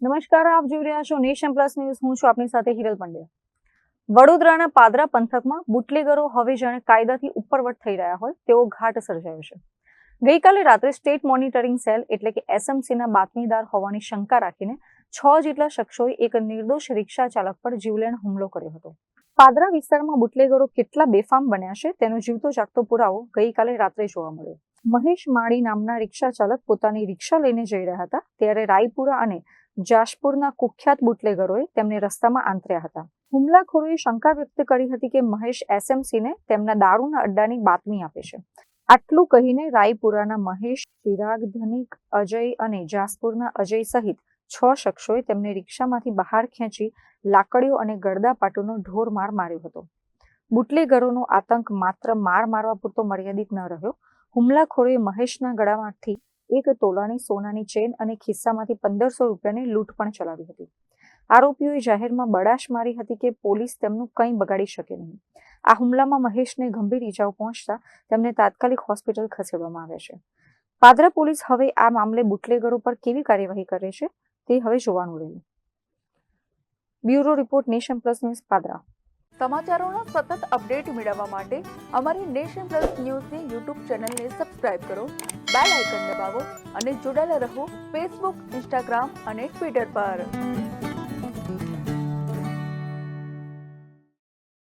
નમસ્કાર, આપ જોઈ રહ્યા છો નેશન પ્લસ ન્યૂઝ. હું છું આપની સાથે હિરલ પંડ્યા. વડોદરાના પાદરા પંથકમાં બુટલેગરો હવે જાણે કાયદાથી ઉપરવટ થઈ રહ્યા હોય તેવો ઘાટ સર્જાયો છે. ગઈકાલે રાત્રે સ્ટેટ મોનિટરિંગ સેલ એટલે કે એસએમસીના બાતમીદાર હોવાની શંકા રાખીને 6 જેટલા શખ્સોએ એક નિર્દોષ રિક્ષા ચાલક પર જીવલેણ હુમલો કર્યો હતો. પાદરા વિસ્તારમાં બુટલેગરો કેટલા બેફામ બન્યા છે તેનો જીવતો જાગતો પુરાવો ગઈકાલે રાત્રે જોવા મળ્યો. મહેશ માળી નામના રિક્ષા ચાલક પોતાની રિક્ષા લઈને જઈ રહ્યા હતા ત્યારે રાયપુરા અને જાશપુરના કુખ્યાત બુટલેગરોએ તેમને રસ્તામાં આંતર્યા હતા. હુમલાખોરોએ શંકા વ્યક્ત કરી હતી કે મહેશ એસએમસીને તેમના દારૂના અડ્ડાની બાતમી આપે છે. આટલું કહીને રાયપુરાના મહેશ, ચિરાગ, ધનિક, અજય અને જાસપુરના અજય સહિત 6 શખ્સોએ તેમને રિક્ષામાંથી બહાર ખેંચી લાકડીઓ અને ગળદાપાટુનો ઢોરમાર માર્યો હતો. બુટલેગરોનો આતંક માત્ર માર મારવા પૂરતો મર્યાદિત ન રહ્યો. હુમલાખોરોએ મહેશના ગળામાંથી 1 તોલાની સોનાની ચેન અને ખિસ્સામાંથી 1500 રૂપિયાની લૂંટ પણ ચલાવી હતી. આરોપીઓએ જાહેરમાં બડાશ મારી હતી કે પોલીસ તેમનું કંઈ બગાડી શકે નહીં. આ હુમલામાં મહેશને ગંભીર ઈજાઓ પહોંચતા તેમને તાત્કાલિક હોસ્પિટલ ખસેડવામાં આવ્યા છે. પાદરા પોલીસ હવે આ મામલે બુટલેગરો પર કેવી કાર્યવાહી કરે છે તે હવે જોવાનું રહ્યું. Bureau report, nation plus news, Padra. સમાચારોના સતત અપડેટ મેળવવા માટે અમારી નેશન પ્લસ ન્યૂઝની યુટ્યુબ ચેનલને સબસ્ક્રાઇબ કરો, બેલ આઇકન દબાવો અને જોડાયેલા રહો ફેસબુક, ઇન્સ્ટાગ્રામ અને ટ્વિટર પર.